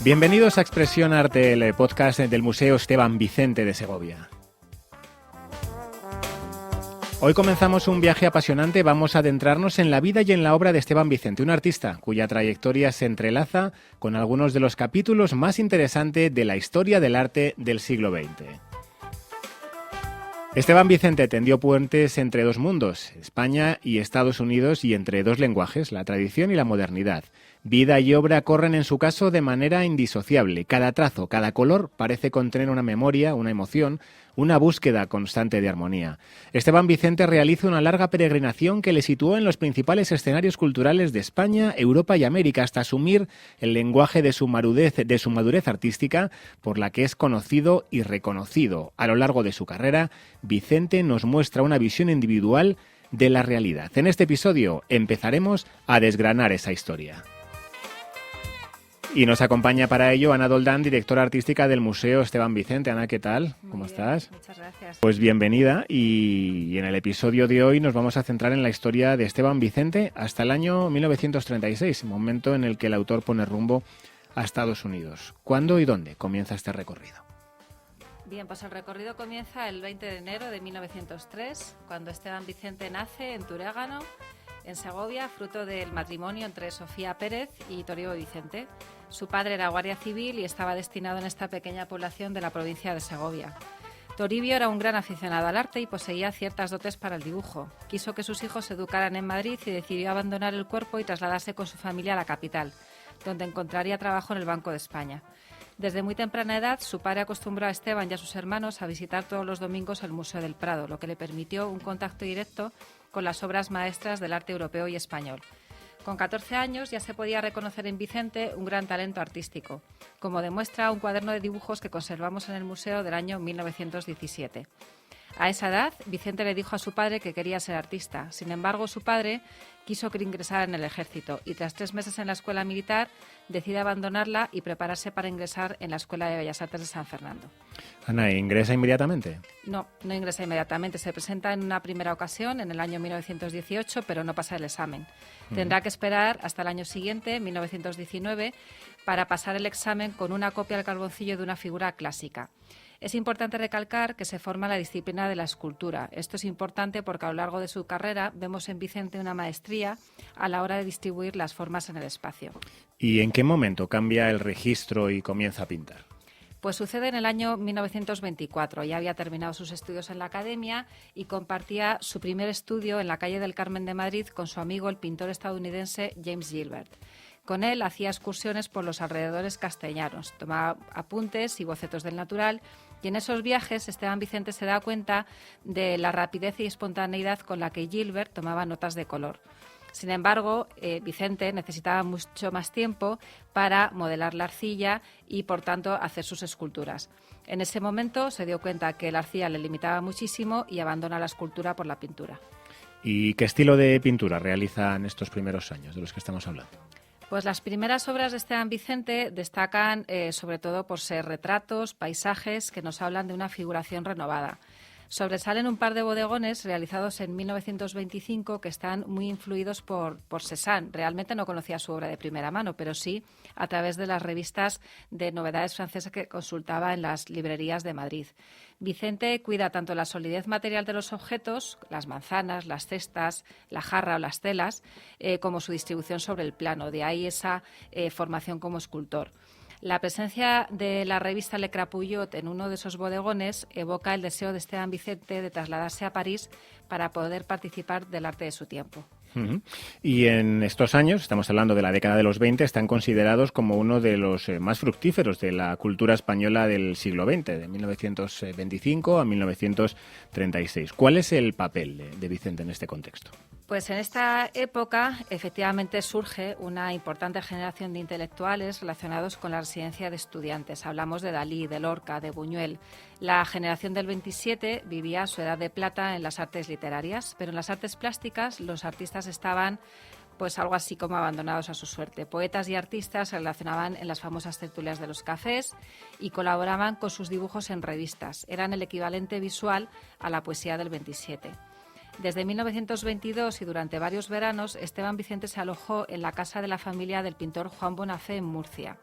Bienvenidos a Expresión Arte, el podcast del Museo Esteban Vicente de Segovia. Hoy comenzamos un viaje apasionante. Vamos a adentrarnos en la vida y en la obra de Esteban Vicente, un artista cuya trayectoria se entrelaza con algunos de los capítulos más interesantes de la historia del arte del siglo XX. Esteban Vicente tendió puentes entre dos mundos, España y Estados Unidos, y entre dos lenguajes, la tradición y la modernidad. Vida y obra corren en su caso de manera indisociable. Cada trazo, cada color parece contener una memoria, una emoción, una búsqueda constante de armonía. Esteban Vicente realiza una larga peregrinación que le situó en los principales escenarios culturales de España, Europa y América, hasta asumir el lenguaje de su madurez artística, por la que es conocido y reconocido. A lo largo de su carrera, Vicente nos muestra una visión individual de la realidad. En este episodio empezaremos a desgranar esa historia. Y nos acompaña para ello Ana Doldán, directora artística del Museo Esteban Vicente. Ana, ¿qué tal? ¿Cómo estás? Muchas gracias. Pues bienvenida, y en el episodio de hoy nos vamos a centrar en la historia de Esteban Vicente hasta el año 1936, momento en el que el autor pone rumbo a Estados Unidos. ¿Cuándo y dónde comienza este recorrido? Bien, pues el recorrido comienza el 20 de enero de 1903, cuando Esteban Vicente nace en Turégano, en Segovia, fruto del matrimonio entre Sofía Pérez y Toribio Vicente. Su padre era guardia civil y estaba destinado en esta pequeña población de la provincia de Segovia. Toribio era un gran aficionado al arte y poseía ciertas dotes para el dibujo. Quiso que sus hijos se educaran en Madrid y decidió abandonar el cuerpo y trasladarse con su familia a la capital, donde encontraría trabajo en el Banco de España. Desde muy temprana edad, su padre acostumbró a Esteban y a sus hermanos a visitar todos los domingos el Museo del Prado, lo que le permitió un contacto directo con las obras maestras del arte europeo y español. Con 14 años ya se podía reconocer en Vicente un gran talento artístico, como demuestra un cuaderno de dibujos que conservamos en el museo del año 1917. A esa edad, Vicente le dijo a su padre que quería ser artista. Sin embargo, su padre quiso que ingresara en el ejército y tras 3 meses en la escuela militar decide abandonarla y prepararse para ingresar en la Escuela de Bellas Artes de San Fernando. Ana, ¿ingresa inmediatamente? No ingresa inmediatamente. Se presenta en una primera ocasión en el año 1918, pero no pasa el examen. Tendrá que esperar hasta el año siguiente, 1919, para pasar el examen con una copia al carboncillo de una figura clásica. Es importante recalcar que se forma la disciplina de la escultura. Esto es importante porque a lo largo de su carrera vemos en Vicente una maestría a la hora de distribuir las formas en el espacio. ¿Y en qué momento cambia el registro y comienza a pintar? Pues sucede en el año 1924. Ya había terminado sus estudios en la academia y compartía su primer estudio en la calle del Carmen de Madrid con su amigo el pintor estadounidense James Gilbert. Con él hacía excursiones por los alrededores castellanos, tomaba apuntes y bocetos del natural, y en esos viajes Esteban Vicente se da cuenta de la rapidez y espontaneidad con la que Gilbert tomaba notas de color. Sin embargo, Vicente necesitaba mucho más tiempo para modelar la arcilla y, por tanto, hacer sus esculturas. En ese momento se dio cuenta que la arcilla le limitaba muchísimo y abandona la escultura por la pintura. ¿Y qué estilo de pintura realiza en estos primeros años de los que estamos hablando? Pues las primeras obras de Esteban Vicente destacan sobre todo por ser retratos, paisajes que nos hablan de una figuración renovada. Sobresalen un par de bodegones realizados en 1925 que están muy influidos por Cézanne. Realmente no conocía su obra de primera mano, pero sí a través de las revistas de novedades francesas que consultaba en las librerías de Madrid. Vicente cuida tanto la solidez material de los objetos, las manzanas, las cestas, la jarra o las telas, como su distribución sobre el plano. De ahí esa formación como escultor. La presencia de la revista Le Crapulot en uno de esos bodegones evoca el deseo de Esteban Vicente de trasladarse a París para poder participar del arte de su tiempo. Y en estos años, estamos hablando de la década de los 20, están considerados como uno de los más fructíferos de la cultura española del siglo XX, de 1925 a 1936. ¿Cuál es el papel de Vicente en este contexto? Pues en esta época efectivamente surge una importante generación de intelectuales relacionados con la residencia de estudiantes. Hablamos de Dalí, de Lorca, de Buñuel. La generación del 27 vivía su edad de plata en las artes literarias, pero en las artes plásticas los artistas estaban pues algo así como abandonados a su suerte. Poetas y artistas se relacionaban en las famosas tertulias de los cafés y colaboraban con sus dibujos en revistas. Eran el equivalente visual a la poesía del 27. Desde 1922 y durante varios veranos, Esteban Vicente se alojó en la casa de la familia del pintor Juan Bonafé en Murcia.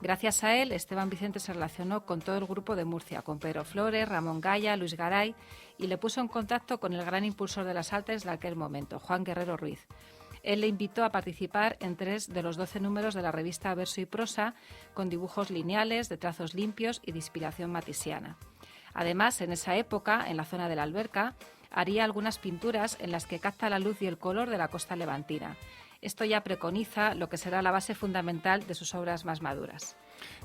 Gracias a él, Esteban Vicente se relacionó con todo el grupo de Murcia, con Pedro Flores, Ramón Gaya, Luis Garay, y le puso en contacto con el gran impulsor de las artes de aquel momento, Juan Guerrero Ruiz. Él le invitó a participar en 3 de los 12 números de la revista Verso y Prosa, con dibujos lineales, de trazos limpios y de inspiración matisiana. Además, en esa época, en la zona de la Alberca, haría algunas pinturas en las que capta la luz y el color de la costa levantina. Esto ya preconiza lo que será la base fundamental de sus obras más maduras.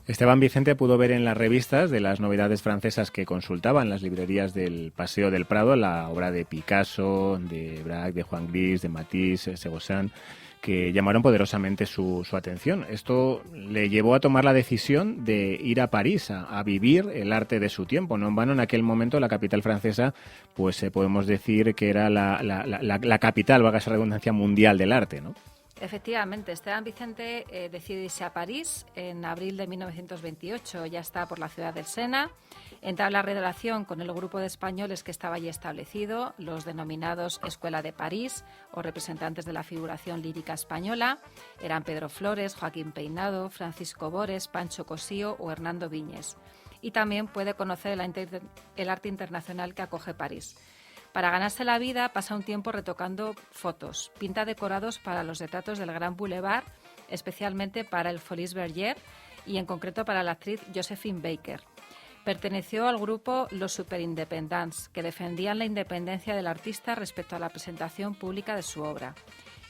Esteban Vicente pudo ver en las revistas de las novedades francesas que consultaba en las librerías del Paseo del Prado la obra de Picasso, de Braque, de Juan Gris, de Matisse, Segosán, que llamaron poderosamente su atención. Esto le llevó a tomar la decisión de ir a París a vivir el arte de su tiempo. No en vano, en aquel momento la capital francesa, pues podemos decir que era la capital, valga esa redundancia, mundial del arte, ¿no? Efectivamente, Esteban Vicente decide irse a París en abril de 1928, ya está por la ciudad del Sena, entabla relación con el grupo de españoles que estaba allí establecido, los denominados Escuela de París o representantes de la figuración lírica española, eran Pedro Flores, Joaquín Peinado, Francisco Bores, Pancho Cosío o Hernando Viñes. Y también puede conocer el arte internacional que acoge París. Para ganarse la vida pasa un tiempo retocando fotos, pinta decorados para los retratos del Gran Boulevard, especialmente para el Folies Bergère y en concreto para la actriz Josephine Baker. Perteneció al grupo Los Superindependents, que defendían la independencia del artista respecto a la presentación pública de su obra.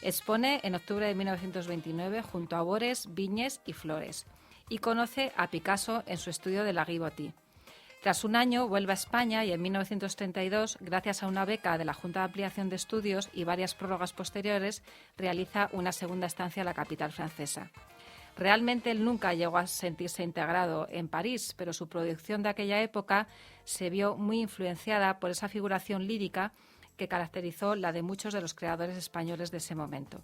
Expone en octubre de 1929 junto a Bores, Viñes y Flores y conoce a Picasso en su estudio de la Guibotti. Tras un año vuelve a España y en 1932, gracias a una beca de la Junta de Ampliación de Estudios y varias prórrogas posteriores, realiza una segunda estancia en la capital francesa. Realmente él nunca llegó a sentirse integrado en París, pero su producción de aquella época se vio muy influenciada por esa figuración lírica que caracterizó la de muchos de los creadores españoles de ese momento.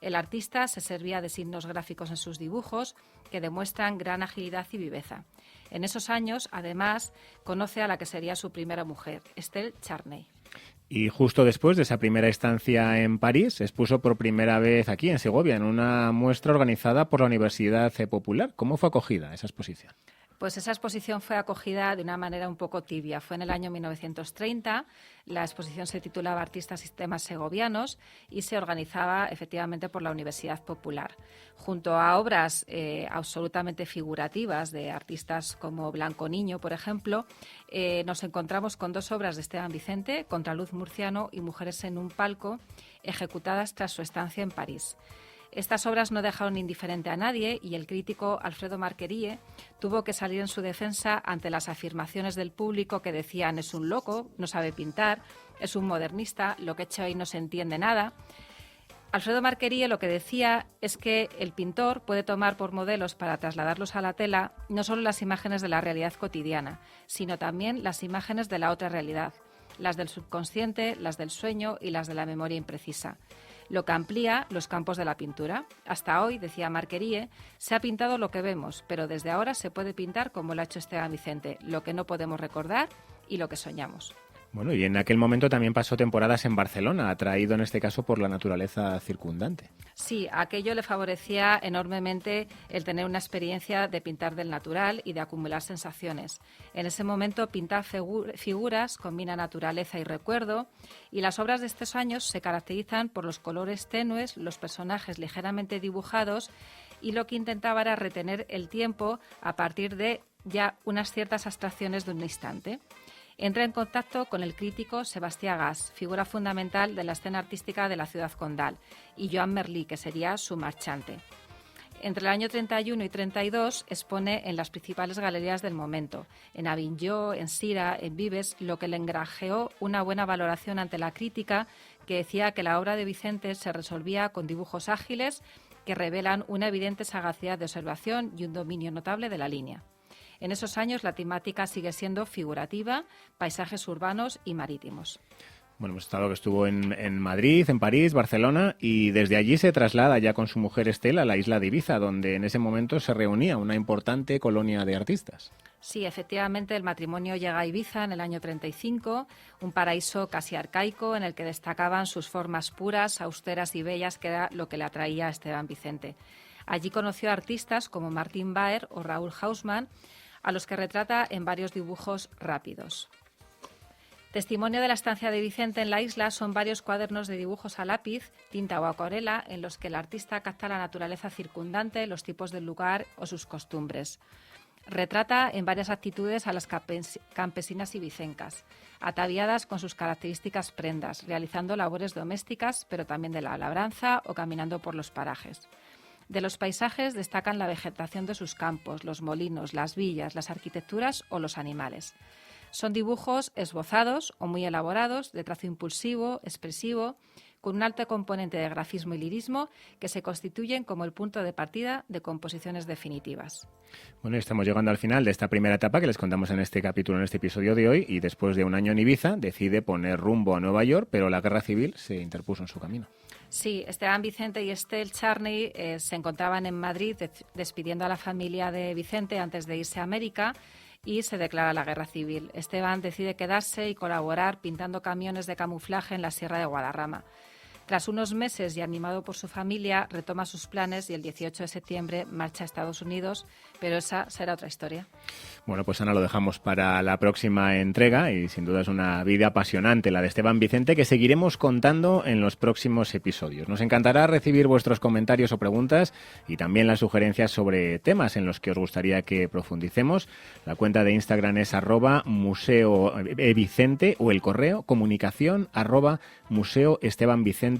El artista se servía de signos gráficos en sus dibujos que demuestran gran agilidad y viveza. En esos años, además, conoce a la que sería su primera mujer, Estelle Charnay. Y justo después de esa primera estancia en París, expuso por primera vez aquí, en Segovia, en una muestra organizada por la Universidad Popular. ¿Cómo fue acogida esa exposición? Pues esa exposición fue acogida de una manera un poco tibia. Fue en el año 1930, la exposición se titulaba Artistas y temas segovianos y se organizaba efectivamente por la Universidad Popular. Junto a obras absolutamente figurativas de artistas como Blanco Niño, por ejemplo, nos encontramos con 2 obras de Esteban Vicente, Contraluz murciano y Mujeres en un palco, ejecutadas tras su estancia en París. Estas obras no dejaron indiferente a nadie y el crítico Alfredo Marquerie tuvo que salir en su defensa ante las afirmaciones del público que decían: es un loco, no sabe pintar, es un modernista, lo que ha hecho ahí no se entiende nada. Alfredo Marquerie lo que decía es que el pintor puede tomar por modelos para trasladarlos a la tela no solo las imágenes de la realidad cotidiana, sino también las imágenes de la otra realidad, las del subconsciente, las del sueño y las de la memoria imprecisa, lo que amplía los campos de la pintura. Hasta hoy, decía Marquerie, se ha pintado lo que vemos, pero desde ahora se puede pintar como lo ha hecho Esteban Vicente, lo que no podemos recordar y lo que soñamos. Bueno, y en aquel momento también pasó temporadas en Barcelona, atraído en este caso por la naturaleza circundante. Sí, aquello le favorecía enormemente el tener una experiencia de pintar del natural y de acumular sensaciones. En ese momento pintar figuras combina naturaleza y recuerdo, y las obras de estos años se caracterizan por los colores tenues, los personajes ligeramente dibujados, y lo que intentaba era retener el tiempo a partir de ya unas ciertas abstracciones de un instante. Entra en contacto con el crítico Sebastià Gas, figura fundamental de la escena artística de la ciudad condal, y Joan Merlí, que sería su marchante. Entre el año 31 y 32 expone en las principales galerías del momento, en Avinyó, en Sira, en Vives, lo que le engranjeó una buena valoración ante la crítica, que decía que la obra de Vicente se resolvía con dibujos ágiles que revelan una evidente sagacidad de observación y un dominio notable de la línea. En esos años la temática sigue siendo figurativa, paisajes urbanos y marítimos. Bueno, hemos estado que estuvo en Madrid, en París, Barcelona, y desde allí se traslada ya con su mujer Estela a la isla de Ibiza, donde en ese momento se reunía una importante colonia de artistas. Sí, efectivamente, el matrimonio llega a Ibiza en el año 35, un paraíso casi arcaico en el que destacaban sus formas puras, austeras y bellas, que era lo que le atraía a Esteban Vicente. Allí conoció a artistas como Martin Baer o Raúl Hausmann, a los que retrata en varios dibujos rápidos. Testimonio de la estancia de Vicente en la isla son varios cuadernos de dibujos a lápiz, tinta o acuarela, en los que el artista capta la naturaleza circundante, los tipos del lugar o sus costumbres. Retrata en varias actitudes a las campesinas ibicencas, ataviadas con sus características prendas, realizando labores domésticas, pero también de la labranza o caminando por los parajes. De los paisajes destacan la vegetación de sus campos, los molinos, las villas, las arquitecturas o los animales. Son dibujos esbozados o muy elaborados, de trazo impulsivo, expresivo, con un alto componente de grafismo y lirismo que se constituyen como el punto de partida de composiciones definitivas. Bueno, estamos llegando al final de esta primera etapa que les contamos en este capítulo, en este episodio de hoy, y después de un año en Ibiza decide poner rumbo a Nueva York, pero la guerra civil se interpuso en su camino. Sí, Esteban Vicente y Estelle Charney se encontraban en Madrid despidiendo a la familia de Vicente antes de irse a América, y se declara la guerra civil. Esteban decide quedarse y colaborar pintando camiones de camuflaje en la Sierra de Guadarrama. Tras unos meses y animado por su familia, retoma sus planes y el 18 de septiembre marcha a Estados Unidos, pero esa será otra historia. Bueno, pues Ana, lo dejamos para la próxima entrega y sin duda es una vida apasionante la de Esteban Vicente que seguiremos contando en los próximos episodios. Nos encantará recibir vuestros comentarios o preguntas y también las sugerencias sobre temas en los que os gustaría que profundicemos. La cuenta de Instagram es @museovicente o el correo comunicación@museoestebanvicente.es.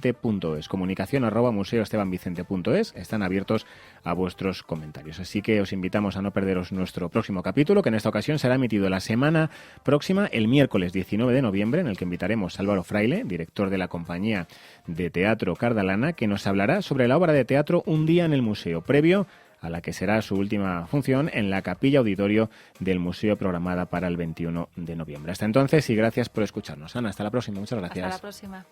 Comunicación@museoestebanvicente.es. Están abiertos a vuestros comentarios. Así que os invitamos a no perderos nuestro próximo capítulo, que en esta ocasión será emitido la semana próxima, el miércoles 19 de noviembre, en el que invitaremos a Álvaro Fraile, director de la compañía de teatro Cardalana, que nos hablará sobre la obra de teatro Un día en el museo, previo a la que será su última función en la capilla auditorio del museo, programada para el 21 de noviembre. Hasta entonces y gracias por escucharnos. Ana, hasta la próxima. Muchas gracias. Hasta la próxima.